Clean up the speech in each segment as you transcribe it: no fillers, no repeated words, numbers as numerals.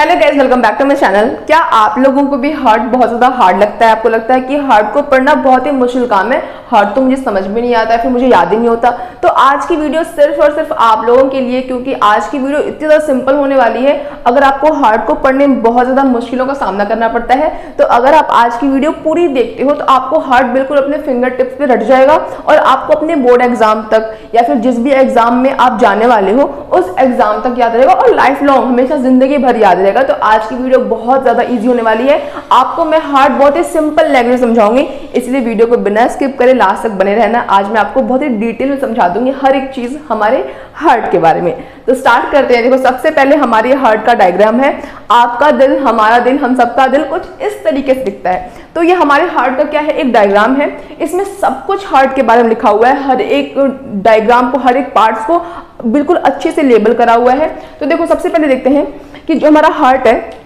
Hello guys, welcome back to my channel. क्या आप लोगों को भी हार्ट बहुत ज़्यादा हार्ड लगता है? आपको लगता है कि हार्ट को पढ़ना बहुत ही मुश्किल काम है, हार्ट तो मुझे समझ में नहीं आता है, फिर मुझे याद ही नहीं होता। तो आज की वीडियो सिर्फ और सिर्फ आप लोगों के लिए, क्योंकि आज की वीडियो इतनी ज़्यादा सिंपल होने वाली है। अगर आपको हार्ट को पढ़ने में बहुत ज़्यादा मुश्किलों का सामना करना पड़ता है, तो अगर आप आज की वीडियो पूरी देखते हो तो आपको हार्ट बिल्कुल अपने फिंगर टिप्स पे रट जाएगा और आपको अपने बोर्ड एग्जाम तक या फिर जिस भी एग्जाम में आप जाने वाले हो उस एग्जाम तक याद रहेगा और लाइफ लॉन्ग हमेशा जिंदगी भर याद रहेगा। तो आज की वीडियो बहुत ज्यादा इजी होने वाली है। आपको मैं हार्ट बहुत ही सिंपल लैंग्वेज समझाऊंगी, इसलिए वीडियो को बिना स्किप करे लास्ट तक बने रहना। आज मैं आपको बहुत ही डिटेल में समझा दूंगी हर एक चीज हमारे हार्ट के बारे में। तो स्टार्ट करते हैं। देखो, सबसे पहले हमारे हार्ट का डायग्राम है। आपका दिल, हमारा दिल, हम सबका दिल कुछ इस तरीके से दिखता है। तो ये हमारे हार्ट का क्या है, एक डायग्राम है। इसमें सब कुछ हार्ट के बारे में लिखा हुआ है। हर एक डायग्राम को, हर एक पार्ट्स को बिल्कुल अच्छे से लेबल करा हुआ है। तो देखो, सबसे पहले देखते हैं कि जो हमारा हार्ट है,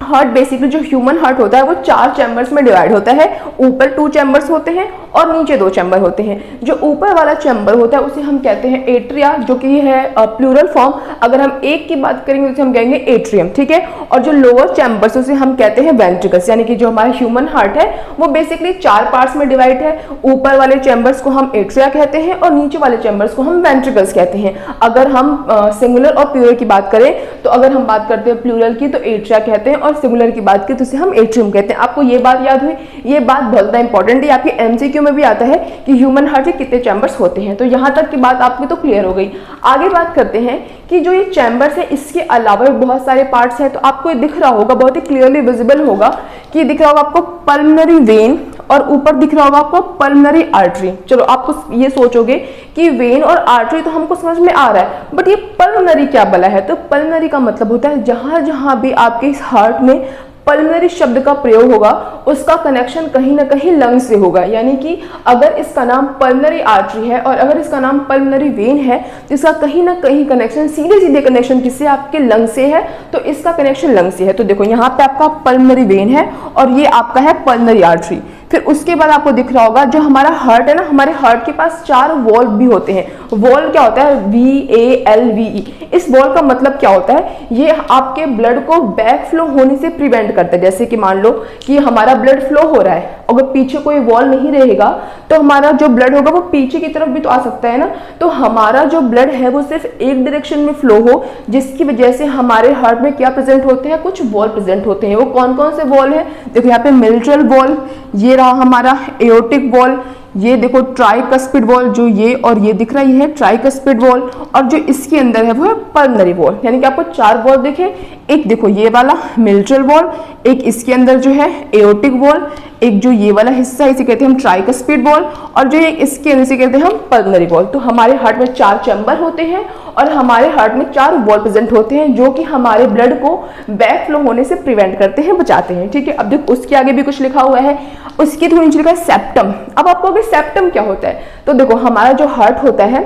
हार्ट बेसिकली जो ह्यूमन हार्ट होता है वो 4 चैम्बर्स में डिवाइड होता है। ऊपर 2 चैम्बर्स होते हैं और नीचे 2 चैम्बर होते हैं। जो ऊपर वाला चैम्बर होता है उसे हम कहते हैं एट्रिया, जो कि है प्लूरल फॉर्म। अगर हम एक की बात करेंगे तो हम कहेंगे एट्रियम, ठीक है। और जो लोअर चैम्बर्स उसे हम कहते हैं वेंट्रिकल्स। यानी कि जो हमारा ह्यूमन हार्ट है वो बेसिकली 4 पार्ट्स में डिवाइड है। ऊपर वाले चैम्बर्स को हम एट्रिया कहते हैं और नीचे वाले चैम्बर्स को हम वेंट्रिकल्स कहते हैं। अगर हम सिंगुलर और प्लूरल की बात करें तो अगर हम बात करते हैं प्लूरल की तो एट्रिया कहते हैं और सिंगुलर की बात की तो उसे हम एट्रियम कहते हैं। आपको ये बात याद हुई? ये बात बहुत ज़्यादा इंपॉर्टेंट है। आपके एमसीक्यू में भी आता है कि ह्यूमन हार्ट के कितने चैम्बर्स होते हैं। तो यहाँ तक की बात आपकी तो क्लियर हो गई। आगे बात करते हैं कि जो ये चैम्बर्स है इसके अलावा भी बहुत सारे पार्ट्स हैं। तो आपको ये दिख रहा होगा, बहुत ही क्लियरली विजिबल होगा कि दिख रहा होगा आपको पल्मोनरी वेन और ऊपर दिख रहा होगा आपको पल्मोनरी आर्टरी। चलो, आपको ये सोचोगे कि वेन और आर्टरी तो हमको समझ में आ रहा है, बट ये पल्मोनरी क्या बला है? तो पल्मोनरी का मतलब होता है जहां जहां भी आपके इस हार्ट में पल्मोनरी शब्द का प्रयोग होगा उसका कनेक्शन कहीं ना कहीं लंग से होगा। यानी कि अगर इसका नाम पल्मोनरी आर्टरी है और अगर इसका नाम पल्मोनरी वेन है तो इसका कहीं ना कहीं कनेक्शन, सीधे सीधे कनेक्शन किससे? आपके लंग से है। तो इसका कनेक्शन लंग से है। तो देखो, यहाँ पे आपका पल्मोनरी वेन है और ये आपका है पल्मोनरी आर्टरी। फिर उसके बाद आपको दिख रहा होगा जो हमारा हार्ट है ना, हमारे हार्ट के पास 4 वॉल्व भी होते हैं। वॉल्व क्या होता है? VALVE। इस वॉल्व का मतलब क्या होता है? ये आपके ब्लड को बैक फ्लो होने से प्रिवेंट करता है। जैसे कि मान लो कि हमारा ब्लड फ्लो हो रहा है, अगर पीछे कोई वॉल नहीं रहेगा तो हमारा जो ब्लड होगा वो पीछे की तरफ भी तो आ सकता है ना। तो हमारा जो ब्लड है वो सिर्फ एक डायरेक्शन में फ्लो हो, जिसकी वजह से हमारे हार्ट में क्या प्रेजेंट होते हैं? कुछ वॉल प्रेजेंट होते हैं। वो कौन कौन से वॉल है? देखो, यहाँ पे मिट्रल वॉल, ये रहा हमारा एओर्टिक वॉल, ये देखो ट्राइकस्पिड वॉल, जो ये और ये दिख रहा है ट्राइकस्पिड वॉल, और जो इसके अंदर है वो है पल्मोनरी वॉल। यानी कि आपको 4 वॉल दिखे। एक देखो ये वाला मिट्रल वॉल, एक इसके अंदर जो है एओर्टिक वॉल, एक जो ये वाला हिस्सा है इसे कहते हैं हम ट्राइकस्पिड वॉल, और जो इसके अंदर से कहते हैं हम पल्मोनरी वॉल। तो हमारे हार्ट में 4 चैम्बर होते हैं और हमारे हार्ट में 4 वॉल प्रेजेंट होते हैं जो कि हमारे ब्लड को बैक फ्लो होने से प्रिवेंट करते हैं, बचाते हैं, ठीक है। अब देखो, उसके आगे भी कुछ लिखा हुआ है, उसके थोड़ी नीचे लिखा है सेप्टम। अब आपको सेप्टम क्या होता है? तो देखो, हमारा जो हार्ट होता है,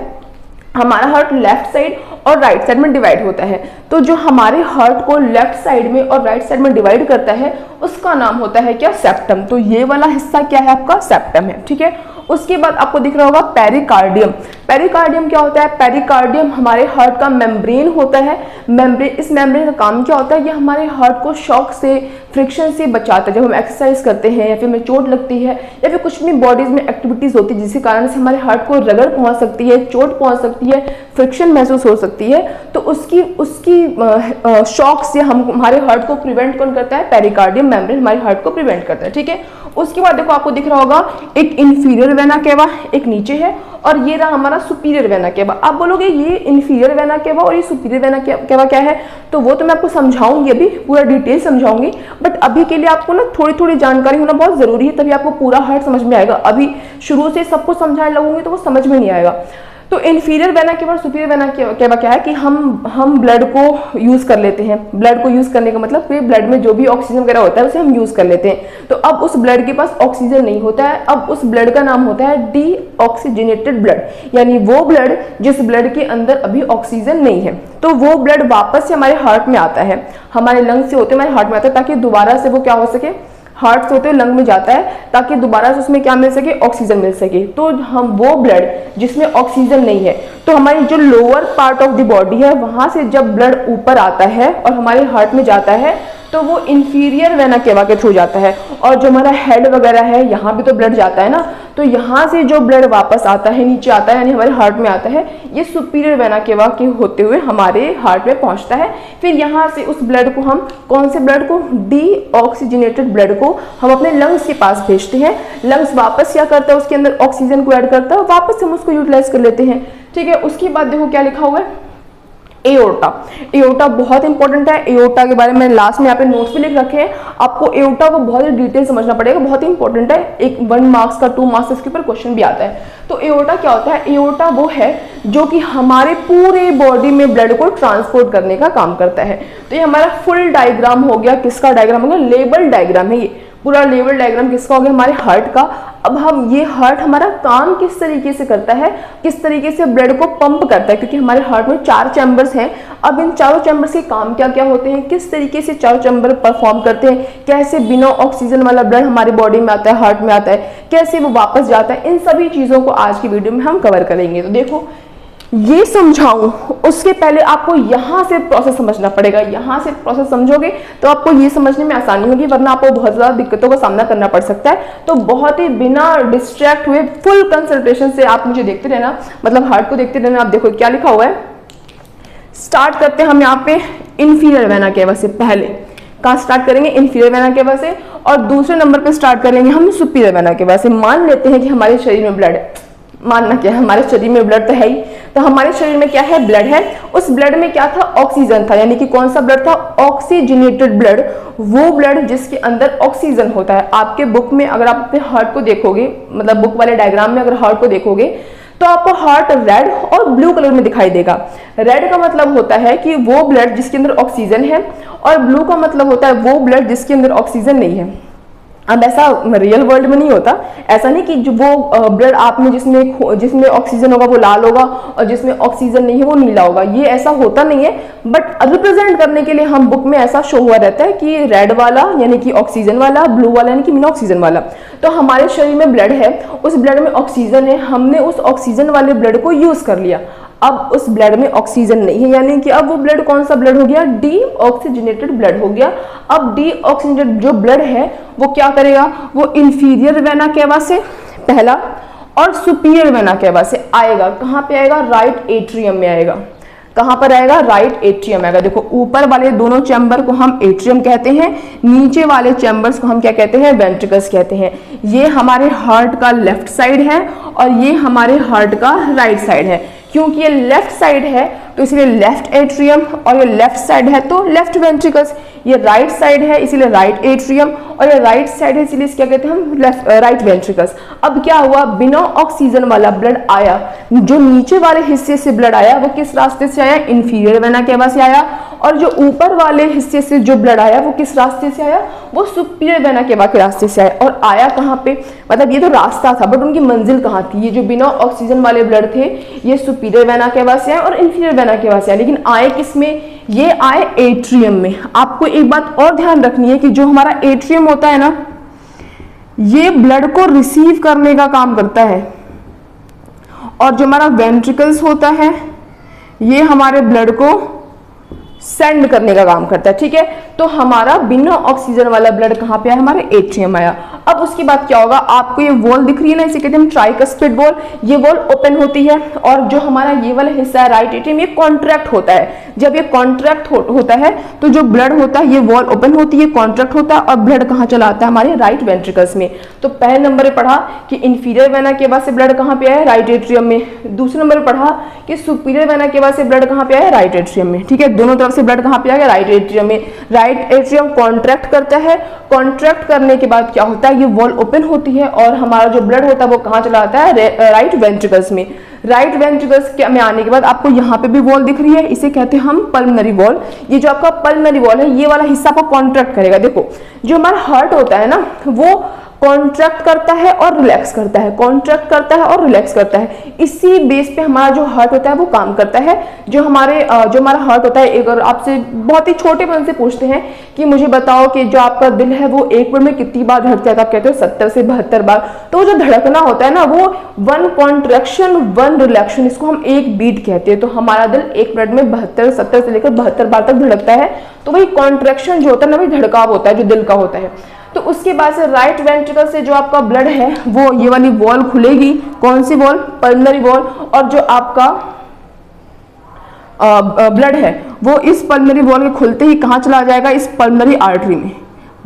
हमारा हार्ट लेफ्ट साइड और राइट साइड में डिवाइड होता है। तो जो हमारे हार्ट को लेफ्ट साइड में और राइट साइड में डिवाइड करता है उसका नाम होता है क्या? सेप्टम। तो ये वाला हिस्सा क्या है? आपका सेप्टम है, ठीक है। उसके बाद आपको दिख रहा होगा पेरिकार्डियम। पेरिकार्डियम क्या होता है? पेरिकार्डियम हमारे हार्ट का मेम्ब्रेन होता है। मेम्ब्रेन, इस मेम्ब्रेन का काम क्या होता है? ये हमारे हार्ट को शॉक से, फ्रिक्शन से बचाता है। जब हम एक्सरसाइज करते हैं या फिर हमें चोट लगती है या फिर कुछ भी बॉडीज में एक्टिविटीज होती है जिसके कारण से हमारे हार्ट को रगड़ पहुंच सकती है, चोट पहुंच सकती है, फ्रिक्शन महसूस हो सकती है, तो उसकी शॉक से हमारे हार्ट को प्रिवेंट कौन करता है? पेरिकार्डियम मेम्ब्रेन हमारे हार्ट को प्रिवेंट करता है, ठीक है। उसके बाद देखो, आपको दिख रहा होगा एक इंफीरियर वेना केवा, एक नीचे है, और ये रहा हमारा सुपीरियर वेना केवा। आप बोलोगे ये इंफीरियर वेना केवा और ये सुपीरियर वेना केवा क्या है? तो वो तो मैं आपको समझाऊंगी, अभी पूरा डिटेल समझाऊंगी, बट अभी के लिए आपको ना थोड़ी थोड़ी जानकारी होना बहुत जरूरी है, तभी आपको पूरा हार्ट समझ में आएगा। अभी शुरू से सबको समझाने लगूंगी तो वो समझ में नहीं आएगा। तो इन्फीरियर वेना केवा और सुपीरियर वेना केवा क्या है कि हम ब्लड को यूज कर लेते हैं। ब्लड को यूज करने का मतलब कि ब्लड में जो भी ऑक्सीजन वगैरह होता है उसे हम यूज कर लेते हैं। तो अब उस ब्लड के पास ऑक्सीजन नहीं होता है, अब उस ब्लड का नाम होता है डीऑक्सीजनेटेड ब्लड, यानी वो ब्लड जिस ब्लड के अंदर अभी ऑक्सीजन नहीं है। तो वो ब्लड वापस से हमारे हार्ट में आता है, हमारे लंग्स से होते हमारे हार्ट में आता है, ताकि दोबारा से वो क्या हो सके? हार्ट से होते हुए लंग में जाता है ताकि दोबारा से उसमें क्या मिल सके, ऑक्सीजन मिल सके। तो हम वो ब्लड जिसमें ऑक्सीजन नहीं है, तो हमारी जो lower part of the body है वहां से जब ब्लड ऊपर आता है और हमारे हार्ट में जाता है तो वो इंफीरियर वेना केवा के थ्रू जाता है। और जो हमारा हेड वगैरह है यहाँ भी तो ब्लड जाता है ना, तो यहाँ से जो ब्लड वापस आता है नीचे आता है यानी हमारे हार्ट में आता है, ये सुपीरियर वेना केवा के होते हुए हमारे हार्ट में पहुंचता है। फिर यहाँ से उस ब्लड को हम, कौन से ब्लड को, डीऑक्सीजनेटेड ब्लड को हम अपने लंग्स के पास भेजते हैं। लंग्स वापस क्या करता है, उसके अंदर ऑक्सीजन को ऐड करता है, वापस हम उसको यूटिलाइज कर लेते हैं। ठीक है, उसके बाद देखो क्या लिखा हुआ है, एओर्टा। एओर्टा बहुत इंपॉर्टेंट है। एओर्टा के बारे में लास्ट में यहाँ पे नोट्स भी लिख रखे हैं। आपको एओर्टा को बहुत ही डिटेल समझना पड़ेगा, बहुत ही इंपॉर्टेंट है। एक 1 मार्क्स का 2 मार्क्स इसके ऊपर क्वेश्चन भी आता है। तो एओर्टा क्या होता है, एओर्टा वो है जो कि हमारे पूरे बॉडी में ब्लड को ट्रांसपोर्ट करने का काम करता है। तो ये हमारा फुल डायग्राम हो गया, किसका डायग्राम हो गया, लेवल डायग्राम है ये पूरा। लेवल डायग्राम किसका हो गया, हमारे हार्ट का। अब हम ये हार्ट हमारा काम किस तरीके से करता है, किस तरीके से ब्लड को पंप करता है, क्योंकि हमारे हार्ट में 4 चैम्बर्स हैं। अब इन चारों चैम्बर्स के काम क्या क्या होते हैं, किस तरीके से चारों चैम्बर परफॉर्म करते हैं, कैसे बिना ऑक्सीजन वाला ब्लड हमारी बॉडी में आता है, हार्ट में आता है, कैसे वो वापस जाता है, इन सभी चीज़ों को आज की वीडियो में हम कवर करेंगे। तो देखो, ये समझाऊं उसके पहले आपको यहाँ से प्रोसेस समझना पड़ेगा। यहाँ से प्रोसेस समझोगे तो आपको ये समझने में आसानी होगी, वरना आपको बहुत ज़्यादा दिक्कतों का सामना करना पड़ सकता है। तो बहुत ही बिना डिस्ट्रैक्ट हुए फुल कंसंट्रेशन से आप मुझे देखते रहना, मतलब हार्ट को देखते रहना। आप देखो क्या लिखा हुआ है। स्टार्ट करते हैं हम यहाँ पे इंफीरियर वेना केवा से। पहले कहाँ स्टार्ट करेंगे, इंफीरियर वेना केवा से, और दूसरे नंबर पे स्टार्ट करेंगे हम सुपीरियर वेना केवा से। मान लेते हैं कि हमारे शरीर में ब्लड है, मानना क्या है, हमारे शरीर में ब्लड तो है ही। तो हमारे शरीर में क्या है, ब्लड है। उस ब्लड में क्या था, ऑक्सीजन था, यानी कि कौन सा ब्लड था, ऑक्सीजनेटेड ब्लड। वो ब्लड जिसके अंदर ऑक्सीजन होता है। आपके बुक में अगर आप अपने हार्ट को देखोगे, मतलब बुक वाले डायग्राम में अगर हार्ट को देखोगे तो आपको हार्ट रेड और ब्लू कलर में दिखाई देगा। रेड का मतलब होता है कि वो ब्लड जिसके अंदर ऑक्सीजन है, और ब्लू का मतलब होता है वो ब्लड जिसके अंदर ऑक्सीजन नहीं है। अब ऐसा रियल वर्ल्ड में नहीं होता, ऐसा नहीं कि जो वो ब्लड आप में जिसमें ऑक्सीजन होगा वो लाल होगा और जिसमें ऑक्सीजन नहीं है वो नीला होगा, ये ऐसा होता नहीं है। बट रिप्रेजेंट करने के लिए हम बुक में ऐसा शो हुआ रहता है कि रेड वाला यानी कि ऑक्सीजन वाला, ब्लू वाला यानी कि बिना ऑक्सीजन वाला। तो हमारे शरीर में ब्लड है, उस ब्लड में ऑक्सीजन है, हमने उस ऑक्सीजन वाले ब्लड को यूज कर लिया। अब उस ब्लड में ऑक्सीजन नहीं है, यानी कि अब वो ब्लड कौन सा ब्लड हो गया, डीऑक्सीजनेटेड ब्लड हो गया। अब डीऑक्सीजनेटेड जो ब्लड है वो क्या करेगा, वो इंफीरियर वेना केवा से पहला और सुपीरियर वेना केवा से आएगा। कहाँ पे आएगा, राइट एट्रियम में आएगा। कहाँ पर आएगा, राइट एट्रियम आएगा। देखो ऊपर वाले दोनों चैम्बर को हम एट्रियम कहते हैं, नीचे वाले चैम्बर्स को हम क्या कहते हैं, वेंट्रिकल्स कहते हैं। ये हमारे हार्ट का लेफ्ट साइड है और ये हमारे हार्ट का राइट साइड है। क्योंकि ये लेफ्ट साइड है तो इसलिए लेफ्ट एट्रियम, और ये लेफ्ट साइड है तो लेफ्ट वेंट्रिकल्स। ये राइट साइड है इसीलिए राइट एट्रियम, और ये राइट साइड है इसीलिए क्या कहते हैं हम, राइट वेंट्रिकल्स। अब क्या हुआ, बिना ऑक्सीजन वाला ब्लड आया, जो नीचे वाले हिस्से से ब्लड आया वो किस रास्ते से आया, इंफीरियर वेना केवा से आया। और जो ऊपर वाले हिस्से से जो ब्लड आया वो किस रास्ते से आया, वो सुपीरियर वेना केवा के रास्ते से आया। और आया कहाँ पे, मतलब ये तो रास्ता था बट उनकी मंजिल कहाँ थी। ये जो बिना ऑक्सीजन वाले ब्लड थे ये सुपीरियर वेना केवा से आए और इंफीरियर वेना केवा से आए, लेकिन आए किस में, ये आए एट्रियम में। आपको एक बात और ध्यान रखनी है कि जो हमारा एट्रियम होता है ना, ये ब्लड को रिसीव करने का काम करता है, और जो हमारा वेंट्रिकल्स होता है ये हमारे ब्लड को सेंड करने का काम करता है। ठीक है, तो हमारा बिना ऑक्सीजन वाला ब्लड कहाँ पे आया, हमारे एट्रियम आया। अब उसके बाद क्या होगा, आपको ये वॉल दिख रही है ना, इसे कहते हैं ट्राइकस्पिड वॉल। ये वॉल ओपन होती है और जो हमारा ये वाला हिस्सा है राइट एट्रियम, ये कॉन्ट्रैक्ट होता है। जब ये कॉन्ट्रैक्ट होता है तो जो ब्लड होता है ये वॉल ओपन होती है, कॉन्ट्रैक्ट होता है, और ब्लड कहाँ चला आता है, हमारे राइट वेंट्रिकल्स में। तो पहले नंबर पे पढ़ा कि इंफीरियर वेना केवा से ब्लड कहाँ पे आया, राइट एट्रियम में। दूसरे नंबर पे पढ़ा कि सुपीरियर वेना केवा से ब्लड कहाँ पे आया, राइट एट्रियम में। ठीक है, दोनों तरफ से ब्लड कहाँ पे आ गया, राइट एट्रियम में। राइट एट्रियम कॉन्ट्रैक्ट करता है, कॉन्ट्रैक्ट करने के बाद क्या होता है, ये वॉल ओपन होती है और हमारा जो ब्लड होता है वो कहाँ चला आता है, राइट वेंट्रिकल्स में। राइट वेंट्रिकल्स में आने के बाद आपको यहाँ पे भी वॉल दिख रही है, इसे कहते हैं हम पल्मनरी वॉल। ये जो आपका पल्मनरी वॉल है ये वाला हिस्सा आपको कॉन्ट्रैक्ट करेगा। देखो जो हमारा हार्ट होता है ना, वो कॉन्ट्रैक्ट करता है और रिलैक्स करता है, कॉन्ट्रैक्ट करता है और रिलैक्स करता है। इसी बेस पे हमारा जो हार्ट होता है वो काम करता है। जो हमारा हार्ट होता है, अगर आपसे बहुत ही छोटेपन से पूछते हैं कि मुझे बताओ कि जो आपका दिल है वो एक मिनट में कितनी बार धड़कता है, तो आप कहते हो 70 से 72 बार। तो जो धड़कना होता है ना, वो 1 कॉन्ट्रैक्शन 1 रिलैक्शन, इसको हम एक बीट कहते हैं। तो हमारा दिल एक मिनट में 70 से लेकर 72 बार तक धड़कता है। तो वही कॉन्ट्रैक्शन जो होता है ना, वही धड़काव होता है जो दिल का होता है। तो उसके बाद से राइट वेंट्रिकल से जो आपका ब्लड है वो ये वाली वॉल खुलेगी। कौन सी वॉल? Pulmonary wall. और जो आपका ब्लड है वो इस पल्मनरी वॉल के खुलते ही कहाँ चला जाएगा? इस पल्मनरी आर्टरी में।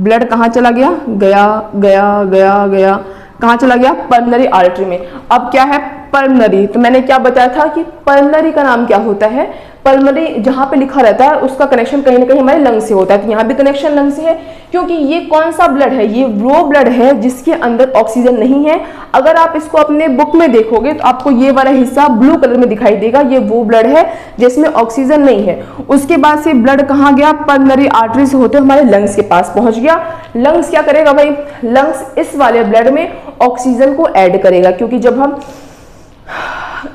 ब्लड कहाँ चला गया? गया गया गया गया, कहाँ चला गया? पल्मनरी आर्टरी में। अब क्या है? पल्मनरी। तो मैंने क्या बताया था कि पल्मनरी का नाम क्या होता है? पल्मनरी जहाँ पे लिखा रहता है उसका कनेक्शन कहीं ना कहीं हमारे लंग से होता है। तो यहाँ भी कनेक्शन लंग से है, क्योंकि ये कौन सा ब्लड है? ये वो ब्लड है जिसके अंदर ऑक्सीजन नहीं है। अगर आप इसको अपने बुक में देखोगे तो आपको ये वाला हिस्सा ब्लू कलर में दिखाई देगा, ये वो ब्लड है जिसमें ऑक्सीजन नहीं है। उसके बाद से ब्लड कहाँ गया? पल्मनरी आर्टरी से होते हमारे लंग्स के पास पहुंच गया। लंग्स क्या करेगा भाई? लंग्स इस वाले ब्लड में ऑक्सीजन को ऐड करेगा, क्योंकि जब हम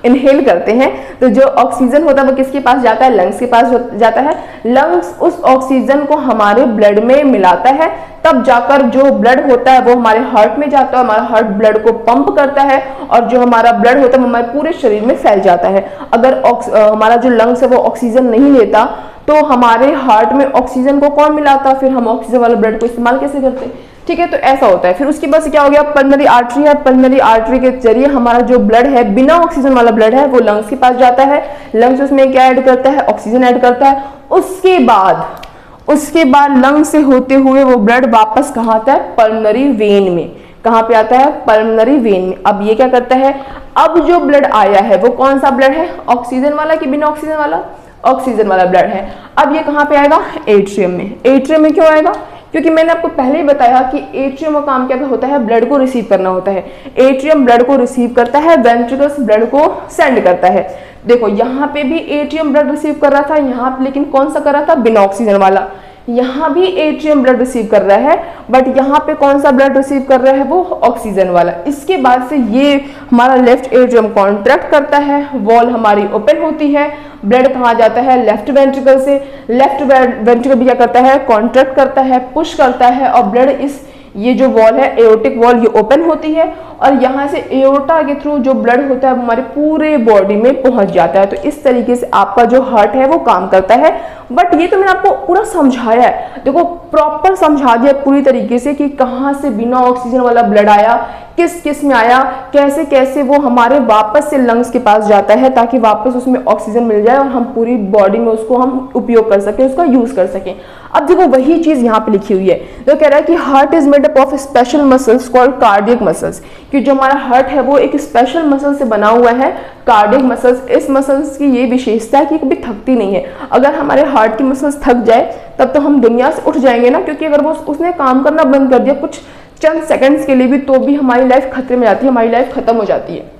इनहेल करते हैं तो जो ऑक्सीजन होता है वो किसके पास जाता है? लंग्स के पास जाता है। लंग्स उस ऑक्सीजन को हमारे ब्लड में मिलाता है, तब जाकर जो ब्लड होता है वो हमारे हार्ट में जाता है। हमारा हार्ट ब्लड को पंप करता है और जो हमारा ब्लड होता है वो हमारे पूरे शरीर में फैल जाता है। अगर हमारा जो लंग्स है वो ऑक्सीजन नहीं लेता तो हमारे हार्ट में ऑक्सीजन को कौन मिलाता? फिर हम ऑक्सीजन वाले ब्लड को इस्तेमाल कैसे करते? ठीक है, तो ऐसा होता है। फिर उसके बाद क्या हो गया? पल्मनरी आर्टरी है। पल्मनरी आर्टरी के जरिए हमारा जो ब्लड है, बिना ऑक्सीजन वाला ब्लड है, वो लंग्स के पास जाता है। लंग्स उसमें क्या ऐड करता है? ऑक्सीजन ऐड करता है। उसके बाद लंग्स से होते हुए वो ब्लड वापस कहाँ आता है? पल्मनरी वेन में। कहाँ पे आता है? पल्मनरी वेन में। अब ये क्या करता है? अब जो ब्लड आया है वो कौन सा ब्लड है? ऑक्सीजन वाला कि बिना ऑक्सीजन वाला? ऑक्सीजन वाला ब्लड है। अब ये कहाँ पे आएगा? एट्रियम में। एट्रियम में क्यों आएगा? क्योंकि मैंने आपको पहले ही बताया कि एट्रियम का काम क्या होता है? ब्लड को रिसीव करना होता है। एट्रियम ब्लड को रिसीव करता है, वेंट्रिकल्स ब्लड को सेंड करता है। देखो यहाँ पे भी एट्रियम ब्लड रिसीव कर रहा था, यहाँ पे लेकिन कौन सा कर रहा था? बिना ऑक्सीजन वाला। यहाँ भी एट्रियम ब्लड रिसीव कर रहा है, बट यहाँ पे कौन सा ब्लड रिसीव कर रहा है? वो ऑक्सीजन वाला। इसके बाद से ये हमारा लेफ्ट एट्रियम कॉन्ट्रैक्ट करता है, वॉल हमारी ओपन होती है, ब्लड कहाँ जाता है? लेफ्ट वेंट्रिकल से। लेफ्ट वेंट्रिकल भी क्या करता है? कॉन्ट्रैक्ट करता है, पुश करता है, और ब्लड ये जो वॉल है, एओर्टिक वॉल, ये ओपन होती है और यहाँ से एओर्टा के थ्रू जो ब्लड होता है हमारे पूरे बॉडी में पहुंच जाता है। तो इस तरीके से आपका जो हार्ट है वो काम करता है। बट ये तो मैंने आपको पूरा समझाया है, देखो प्रॉपर समझा दिया पूरी तरीके से कि कहाँ से बिना ऑक्सीजन वाला ब्लड आया, किस किस में आया, कैसे कैसे वो हमारे वापस से लंग्स के पास जाता है ताकि वापस उसमें ऑक्सीजन मिल जाए और हम पूरी बॉडी में उसको हम उपयोग कर सकें, उसका यूज कर सकें। अब देखो वही चीज यहाँ पे लिखी हुई है, तो कह रहा है कि heart is made up of special muscles called cardiac muscles, कि जो हमारा हार्ट है वो एक स्पेशल मसल से बना हुआ है, कार्डियक मसल्स। इस मसल्स की ये विशेषता है कि कभी थकती नहीं है। अगर हमारे हार्ट की मसल्स थक जाए तब तो हम दुनिया से उठ जाएंगे ना, क्योंकि अगर वो उसने काम करना बंद कर दिया कुछ चंद सेकंड्स के लिए भी, तो भी हमारी लाइफ खतरे में जाती है, हमारी लाइफ खत्म हो जाती है।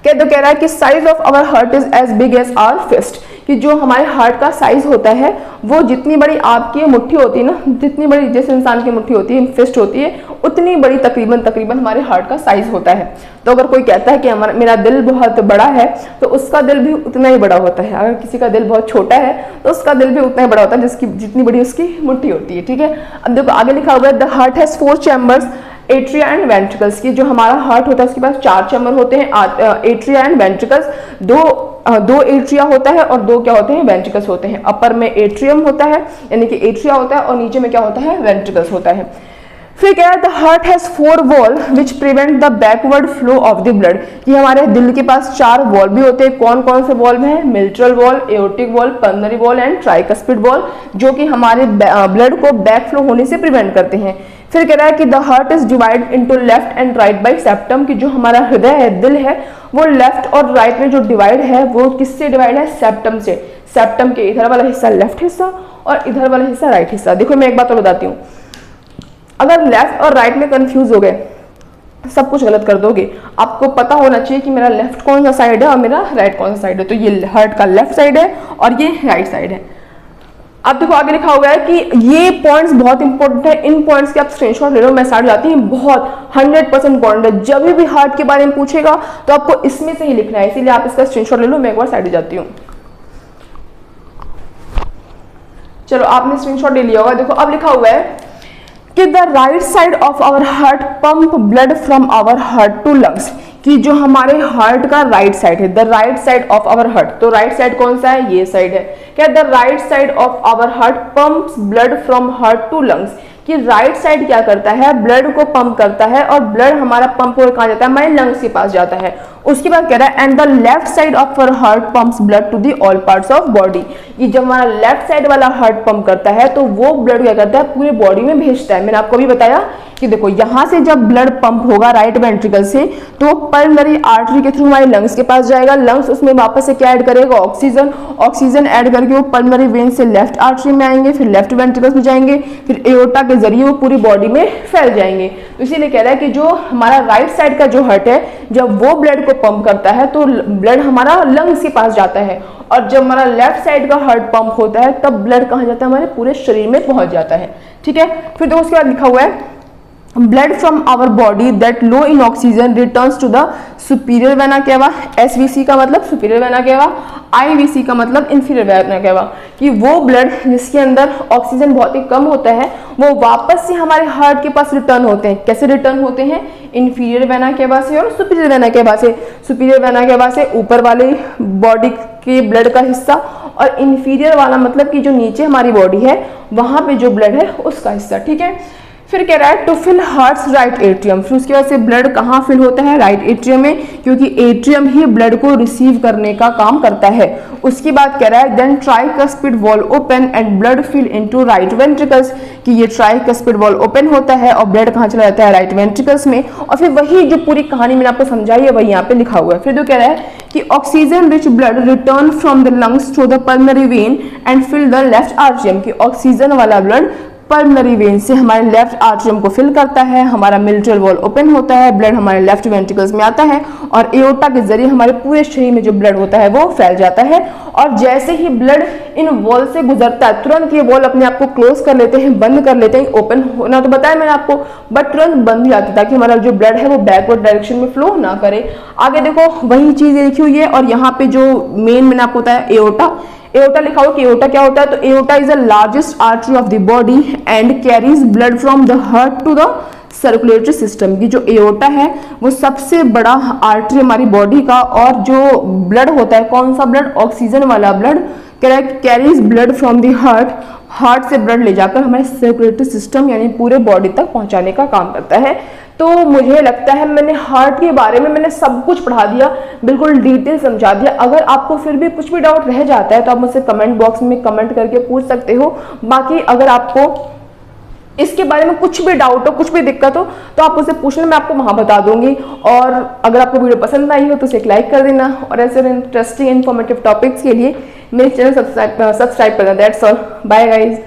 तो कह रहा है कि size of our heart is as big as our fist, कि जो हमारे हार्ट का साइज होता है वो जितनी बड़ी आपकी मुट्ठी होती है ना, जितनी बड़ी जैसे इंसान की मुट्ठी होती है, फिस्ट होती है, उतनी बड़ी तकरीबन हमारे हार्ट का साइज होता है। तो अगर कोई कहता है कि मेरा दिल बहुत बड़ा है, तो उसका दिल भी उतना ही बड़ा होता है। अगर किसी का दिल बहुत छोटा है तो उसका दिल भी उतना ही बड़ा होता है जितनी बड़ी उसकी मुट्ठी होती है। ठीक है, अब देखो आगे लिखा हुआ है the heart has 4 chambers, atria and ventricles, की जो हमारा हार्ट होता है उसके पास 4 चैम्बर होते हैं, एट्रिया एंड वेंट्रिकल्स। दो एट्रिया होता है और 2 क्या होते हैं? वेंट्रिकल्स होते हैं। अपर में एट्रियम होता है यानी कि एट्रिया होता है और नीचे में क्या होता है? वेंट्रिकल्स होता है। फिर क्या है the heart has 4 wall which prevent the backward flow of the blood, कि हमारे दिल के पास 4 वॉल भी होते हैं। कौन कौन से वॉल है? Mitral valve, aortic wall, pulmonary wall and tricuspid wall, जो कि हमारे ब्लड को बैक फ्लो होने से प्रिवेंट करते हैं। फिर कह रहा है कि the heart is divide into left and right by septum, कि जो हमारा हृदय है, दिल है, वो लेफ्ट और राइट में जो डिवाइड है वो किससे डिवाइड है? सेप्टम से। सेप्टम के इधर वाला हिस्सा लेफ्ट हिस्सा और इधर वाला हिस्सा राइट हिस्सा। देखो मैं एक बात और बताती हूँ, अगर लेफ्ट और राइट में कंफ्यूज हो गए सब कुछ गलत कर दोगे। आपको पता होना चाहिए कि मेरा लेफ्ट कौन सा साइड है और मेरा राइट कौन सा साइड है। तो ये हार्ट का लेफ्ट साइड है और ये राइट साइड है। अब देखो आगे लिखा हुआ है कि ये पॉइंट्स बहुत इंपॉर्टेंट है, इन पॉइंट्स के आप स्क्रीनशॉट ले लो, मैं साइड जाती हूँ, बहुत 100% इंपॉर्टेंट है। जब भी हार्ट के बारे में पूछेगा तो आपको इसमें से ही लिखना है, इसीलिए आप इसका स्क्रीनशॉट ले लो। मैं एक बार साइड जाती हूँ। चलो आपने स्क्रीनशॉट ले लिया होगा। देखो अब लिखा हुआ है कि the right side of our heart pump blood from our heart to lungs, कि जो हमारे हार्ट का राइट साइड है, the right side of our heart, तो राइट साइड कौन सा है, ये साइड है। क्या the right side of our heart pumps blood from heart to lungs, कि राइट साइड क्या करता है, ब्लड को पंप करता है और ब्लड हमारा पंप होकर कहाँ जाता है, हमारे लंग्स के पास जाता है। उसके बाद कह रहा है and the left side of our heart pumps blood to the all parts of body, ये जब हमारा लेफ्ट साइड वाला हार्ट पंप करता है तो वो ब्लड क्या करता है, पूरे बॉडी में भेजता है। मैंने आपको भी बताया कि देखो यहाँ से जब ब्लड पंप होगा राइट वेंट्रिकल से, तो पल्मोनरी आर्टरी के थ्रू हमारे लंग्स के पास जाएगा, लंग्स उसमें वापस से क्या ऐड करेगा, ऑक्सीजन, ऑक्सीजन ऐड करके वो पल्मोनरी वेन से लेफ्ट आर्टरी में आएंगे, फिर लेफ्ट वेंट्रिकल्स में जाएंगे, फिर एओर्टा के जरिए वो पूरी बॉडी में फैल जाएंगे। तो इसीलिए कह रहा है कि जो हमारा राइट साइड का जो हार्ट है, जब वो ब्लड को पंप करता है तो ब्लड हमारा लंग्स के पास जाता है, और जब हमारा लेफ्ट साइड का हार्ट पंप होता है तब ब्लड कहाँ जाता है, हमारे पूरे शरीर में पहुंच जाता है। ठीक है, फिर तो उसके बाद लिखा हुआ है blood from our body that low in oxygen returns to the superior vena cava, SVC का मतलब सुपीरियर वेना केवा, आईवीसी का मतलब इंफीरियर वेना केवा, कि वो ब्लड जिसके अंदर ऑक्सीजन बहुत ही कम होता है वो वापस से हमारे हार्ट के पास रिटर्न होते हैं। कैसे रिटर्न होते हैं, इंफीरियर वेना केवा से और सुपीरियर वेना केवा से। सुपीरियर वेना केवा से ऊपर वाले बॉडी के ब्लड का हिस्सा, और इंफीरियर वाला मतलब कि जो नीचे हमारी बॉडी है वहां पे जो ब्लड है उसका हिस्सा। ठीक है, फिर कह रहा है to fill heart's right atrium, फिर उसके बाद से ब्लड कहाँ फिल होता है, राइट एट्रियम में, क्योंकि एट्रियम ही ब्लड को रिसीव करने का काम करता है। उसके बाद कह रहा है then tricuspid valve open and blood fill into right ventricles, कि ये ट्राइकस्पिड वॉल ओपन होता है और ब्लड कहाँ चला जाता है, राइट वेंट्रिकल्स में। और फिर वही जो पूरी कहानी मैंने आपको समझाई है वही यहाँ पे लिखा हुआ है। फिर जो कह रहा है कि oxygen rich blood return from the lungs to the pulmonary vein and fill the left atrium, कि ऑक्सीजन वाला ब्लड पल्मोनरी वेन से हमारे लेफ्ट आर्टरियम को फिल करता है, हमारा मिलिट्रियल वॉल ओपन होता है, ब्लड हमारे लेफ्ट वेंट्रिकल्स में आता है और एओर्टा के जरिए हमारे पूरे शरीर में जो ब्लड होता है वो फैल जाता है। और जैसे ही ब्लड इन वॉल से गुजरता है तुरंत ये वॉल अपने आप को क्लोज कर लेते हैं, बंद कर लेते हैं। ओपन होना तो बताया मैंने आपको, बट तुरंत बंद हो जाता है ताकि हमारा जो ब्लड है वो बैकवर्ड डायरेक्शन में फ्लो ना करे। आगे देखो वही चीज लिखी हुई है, और यहाँ पे जो मेन मैंने आपको बताया एओर्टा, एओर्टा लिखा हुआ कि एओर्टा क्या होता है, तो aorta is the largest artery of the body and carries blood from the heart to the circulatory system, की जो एओर्टा है वो सबसे बड़ा आर्टरी हमारी बॉडी का, और जो ब्लड होता है कौन सा ब्लड, ऑक्सीजन वाला blood, carries blood from the heart, heart से ब्लड ले जाकर हमारे सर्कुलेटरी सिस्टम यानी पूरे बॉडी तक पहुंचाने का काम करता है। तो मुझे लगता है मैंने हार्ट के बारे में मैंने सब कुछ पढ़ा दिया, बिल्कुल डिटेल समझा दिया। अगर आपको फिर भी कुछ भी डाउट रह जाता है तो आप मुझसे कमेंट बॉक्स में कमेंट करके पूछ सकते हो। बाकी अगर आपको इसके बारे में कुछ भी डाउट हो, कुछ भी दिक्कत हो तो आप मुझसे पूछना, मैं आपको वहां बता दूंगी। और अगर आपको वीडियो पसंद आई हो तो इसे एक लाइक कर देना, और ऐसे इंटरेस्टिंग इन्फॉर्मेटिव टॉपिक्स के लिए मेरे चैनल सब्सक्राइब करना। That's all, bye guys.